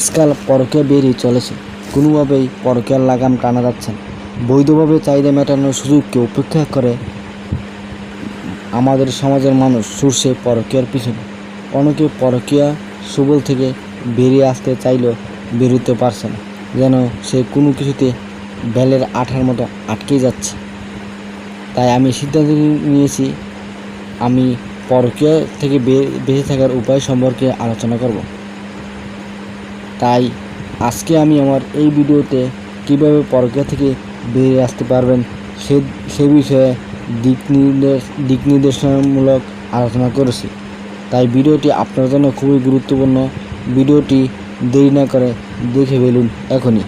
আজকাল পরকীয়া বেরিয়ে চলেছে, কোনোভাবেই পরকীয়ার লাগাম টানা যাচ্ছে না। বৈধভাবে চাহিদা মেটানোর সুযোগকে উপেক্ষা করে আমাদের সমাজের মানুষ ছুটছে পরকীয়ার পিছনে। অনেকে পরকীয়া সুবল থেকে বেরিয়ে আসতে চাইলেও বেরোতে পারছে না, যেন সে কোনো কিছুতে বেলের আঠার মতো আটকে যাচ্ছে। তাই আমি সিদ্ধান্ত নিয়েছি, আমি পরকীয়া থেকে বেঁচে থাকার উপায় সম্পর্কে আলোচনা করব। তাই আজকে আমি আমার এই ভিডিওতে কীভাবে পরকীয়া থেকে বেরিয়ে আসতে পারবেন সে বিষয়ে দিক নির্দেশনামূলক আলোচনা করেছি। তাই ভিডিওটি আপনার জন্য খুবই গুরুত্বপূর্ণ। ভিডিওটি দেরি না করে দেখে ফেলুন এখনই।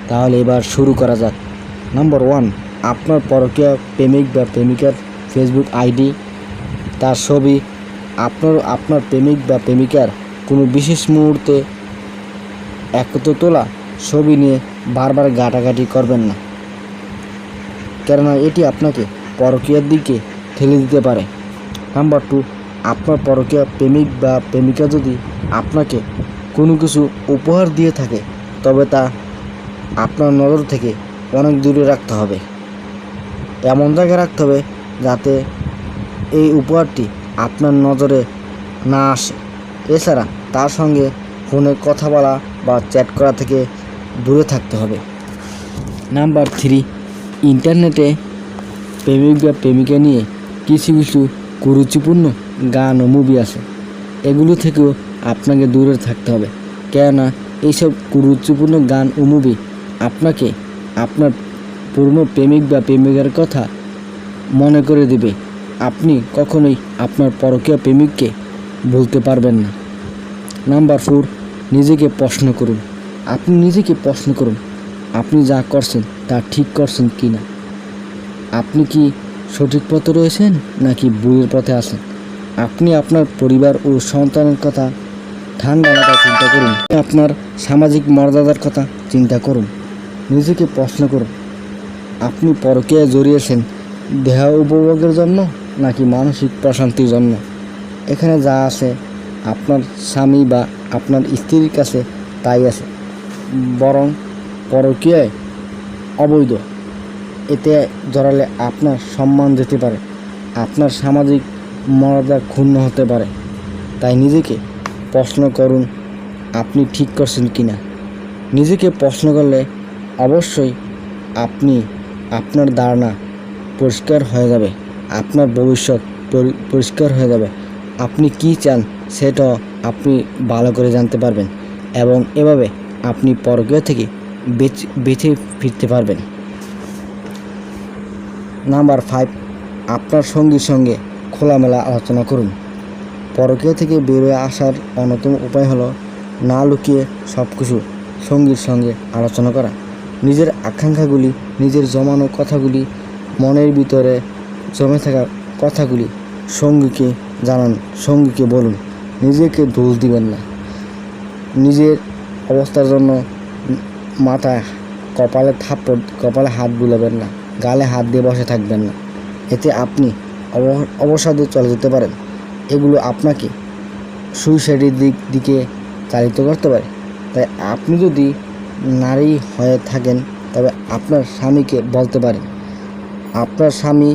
তাহলে এবার শুরু করা যাক। নাম্বার 1, আপনার পরকীয়া প্রেমিক বা প্রেমিকার ফেসবুক আইডি, তার ছবি। আপনার প্রেমিক বা প্রেমিকার কোনো বিশেষ মুহূর্তে একত্র তোলা ছবি নিয়ে বারবার ঘাটাঘাটি করবেন না, কেননা এটি আপনাকে পরকীয়ার দিকে ঠেলে দিতে পারে। নাম্বার 2, আপনার পরকীয়া প্রেমিক বা প্রেমিকা যদি আপনাকে কোনো কিছু উপহার দিয়ে থাকে, তবে তা আপনার নজর থেকে অনেক দূরে রাখতে হবে। এমন জায়গায় রাখতে হবে যাতে এই উপহারটি আপনার নজরে না আসে। এছাড়া তার সঙ্গে ফোনে কথা বলা বা চ্যাট করা থেকে দূরে থাকতে হবে। নাম্বার 3, ইন্টারনেটে প্রেমিক বা প্রেমিকা নিয়ে কিছু কুরুচিপূর্ণ গান ও মুভি আছে, এগুলো থেকেও আপনাকে দূরে থাকতে হবে। কেননা এইসব কুরুচিপূর্ণ গান ও মুভি আপনাকে আপনার পুরনো প্রেমিক বা প্রেমিকার কথা মনে করে দেবে। আপনি কখনোই আপনার পরকীয়া প্রেমিককে ভুলতে পারবেন না। নাম্বার 4, নিজেকে প্রশ্ন করুন। আপনি নিজেকে প্রশ্ন করুন, আপনি যা করছেন তা ঠিক করছেন কি না। আপনি কি সঠিক পথে রয়েছেন নাকি ভুলের পথে আছেন? আপনি আপনার পরিবার ও সন্তানের কথা ঠান্ডা মাথায় চিন্তা করুন। আপনার সামাজিক মর্যাদার কথা চিন্তা করুন। নিজেকে প্রশ্ন করুন, আপনি পরকীয়ায় জড়িয়েছেন দেহ উপভোগের জন্য নাকি মানসিক প্রশান্তির জন্য? এখানে যা আছে আপনার স্বামী বা আপনার স্ত্রীর কাছে তাই আছে, বরং পরকীয়ায় অবৈধ। এতে জড়ালে আপনার সম্মান যেতে পারে, আপনার সামাজিক মর্যাদা ক্ষুণ্ণ হতে পারে। তাই নিজেকে প্রশ্ন করুন, আপনি ঠিক করছেন কি না। নিজেকে প্রশ্ন করলে অবশ্যই আপনার ধারণা পরিষ্কার হয়ে যাবে, আপনার ভবিষ্যৎ পরিষ্কার হয়ে যাবে। আপনি কি চান সেটাও আপনি ভালো করে জানতে পারবেন এবং এভাবে আপনি পরকীয়া থেকে বেঁচে ফিরতে পারবেন। নাম্বার 5, আপনার সঙ্গীর সঙ্গে খোলামেলা আলোচনা করুন। পরকীয়া থেকে বেরিয়ে আসার অন্যতম উপায় হলো না লুকিয়ে সব কিছু সঙ্গীর সঙ্গে আলোচনা করা। নিজের আকাঙ্ক্ষাগুলি, নিজের জমানো কথাগুলি, মনের ভিতরে জমে থাকা কথাগুলি সঙ্গীকে জানান, সঙ্গীকে বলুন। নিজেকে দোষ দিবেন না। নিজের অবস্থার জন্য মাথায় কপালে হাত বুলাবেন না, গালে হাত দিয়ে বসে থাকবেন না। এতে আপনি অবসাদে চলে যেতে পারেন। এগুলো আপনাকে সুইসাইডের দিকে চালিত করতে পারে। তাই আপনি যদি নারী হয়ে থাকেন তবে আপনার স্বামীকে বলতে পারেন। আপনার স্বামী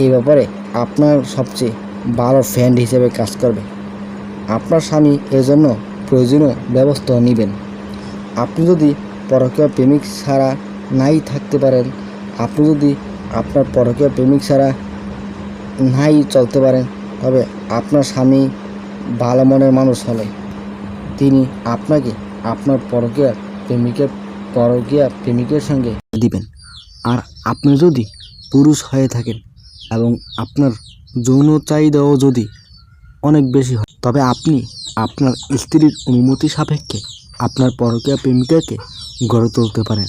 এই ব্যাপারে আপনার সবচেয়ে ভালো ফ্রেন্ড হিসেবে কাজ করবে। আপনার স্বামী এজন্য প্রয়োজনীয় ব্যবস্থা নেবেন। আপনি যদি পরকীয়া প্রেমিক ছাড়া নাই থাকতে পারেন, আপনি যদি আপনার পরকীয়া প্রেমিক ছাড়া নাই চলতে পারেন, তবে আপনার স্বামী ভালো মনের মানুষ হলে তিনি আপনাকে আপনার পরকীয়া প্রেমিকের সঙ্গে দিবেন। আর আপনি যদি পুরুষ হয়ে থাকেন এবং আপনার যৌন চাহিদাও যদি অনেক বেশি হয়, তবে আপনি আপনার স্ত্রীর অনুমতি সাপেক্ষে আপনার পরকীয়া প্রেমিকাকে গড়ে তুলতে পারেন।